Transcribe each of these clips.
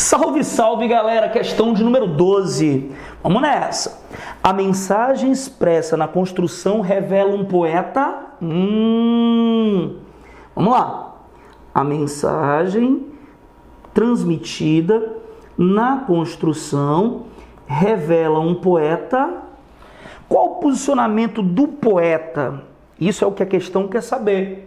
Salve, salve, galera! Questão de número 12. Vamos nessa. A mensagem expressa na construção revela um poeta? Vamos lá. A mensagem transmitida na construção revela um poeta? Qual o posicionamento do poeta? Isso é o que a questão quer saber.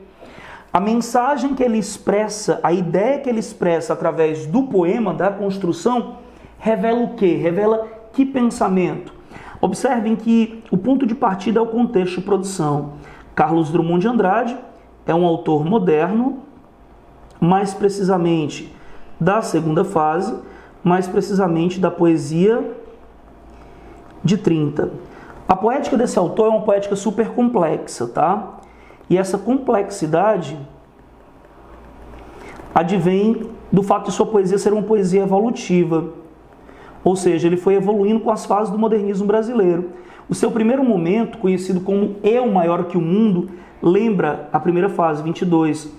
A mensagem que ele expressa, a ideia que ele expressa através do poema, da construção, revela o quê? Revela que pensamento? Observem que o ponto de partida é o contexto de produção. Carlos Drummond de Andrade é um autor moderno, mais precisamente da segunda fase, mais precisamente da poesia de 30. A poética desse autor é uma poética super complexa, tá? E essa complexidade advém do fato de sua poesia ser uma poesia evolutiva. Ou seja, ele foi evoluindo com as fases do modernismo brasileiro. O seu primeiro momento, conhecido como Eu Maior que o Mundo, lembra a primeira fase, 22.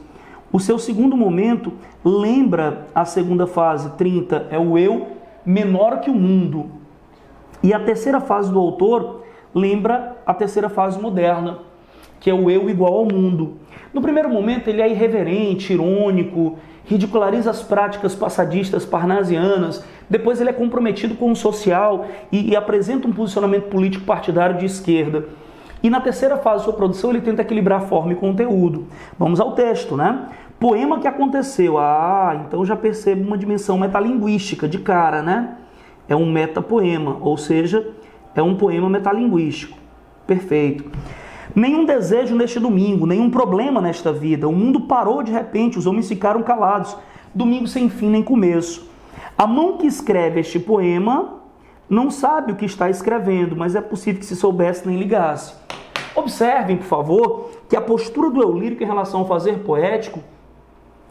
O seu segundo momento lembra a segunda fase, 30, é o Eu Menor que o Mundo. E a terceira fase do autor lembra a terceira fase moderna, que é o eu igual ao mundo. No primeiro momento ele é irreverente, irônico, ridiculariza as práticas passadistas parnasianas, depois ele é comprometido com o social e apresenta um posicionamento político partidário de esquerda. E na terceira fase de sua produção ele tenta equilibrar forma e conteúdo. Vamos ao texto, né? Poema que aconteceu. Então já percebo uma dimensão metalinguística de cara, né? É um metapoema, ou seja, é um poema metalinguístico. Perfeito. Nenhum desejo neste domingo, nenhum problema nesta vida. O mundo parou de repente, os homens ficaram calados. Domingo sem fim nem começo. A mão que escreve este poema não sabe o que está escrevendo, mas é possível que se soubesse nem ligasse. Observem, por favor, que a postura do eu lírico em relação ao fazer poético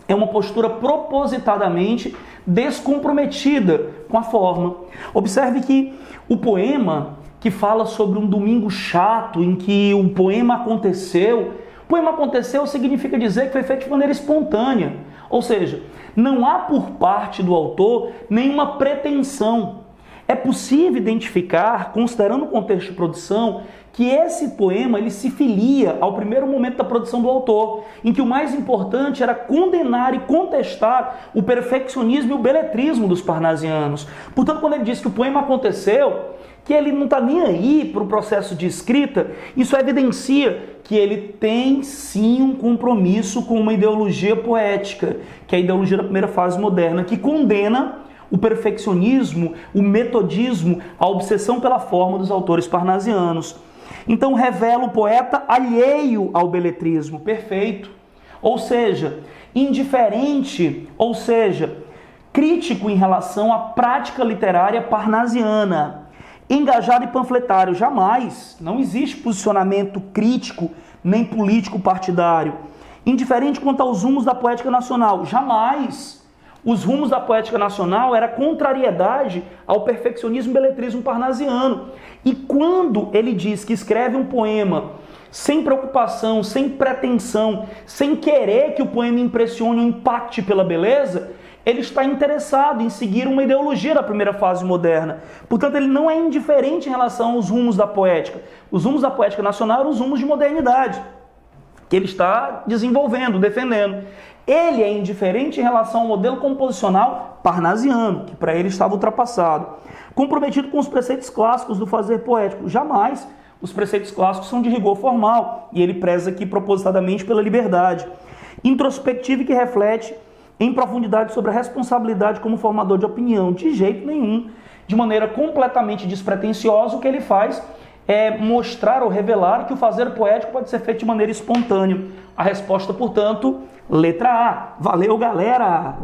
é uma postura propositadamente descomprometida com a forma. Observe que o poema que fala sobre um domingo chato em que o poema aconteceu. O poema aconteceu significa dizer que foi feito de maneira espontânea. Ou seja, não há por parte do autor nenhuma pretensão. É possível identificar, considerando o contexto de produção, que esse poema ele se filia ao primeiro momento da produção do autor, em que o mais importante era condenar e contestar o perfeccionismo e o beletrismo dos parnasianos. Portanto, quando ele diz que o poema aconteceu, que ele não está nem aí para o processo de escrita, isso evidencia que ele tem sim um compromisso com uma ideologia poética, que é a ideologia da primeira fase moderna, que condena o perfeccionismo, o metodismo, a obsessão pela forma dos autores parnasianos. Então revela o poeta alheio ao beletrismo, perfeito. Ou seja, indiferente, ou seja, crítico em relação à prática literária parnasiana. Engajado e panfletário, jamais. Não existe posicionamento crítico nem político partidário. Indiferente quanto aos rumos da poética nacional, jamais. Os rumos da poética nacional era contrariedade ao perfeccionismo e beletrismo parnasiano. E quando ele diz que escreve um poema sem preocupação, sem pretensão, sem querer que o poema impressione ou impacte pela beleza, ele está interessado em seguir uma ideologia da primeira fase moderna. Portanto, ele não é indiferente em relação aos rumos da poética. Os rumos da poética nacional eram os rumos de modernidade, que ele está desenvolvendo, defendendo. Ele é indiferente em relação ao modelo composicional parnasiano, que para ele estava ultrapassado. Comprometido com os preceitos clássicos do fazer poético. Jamais. Os preceitos clássicos são de rigor formal, e ele preza aqui propositadamente pela liberdade. Introspectivo e que reflete em profundidade sobre a responsabilidade como formador de opinião. De jeito nenhum. De maneira completamente despretensiosa, o que ele faz é mostrar ou revelar que o fazer poético pode ser feito de maneira espontânea. A resposta, portanto, letra A. Valeu, galera!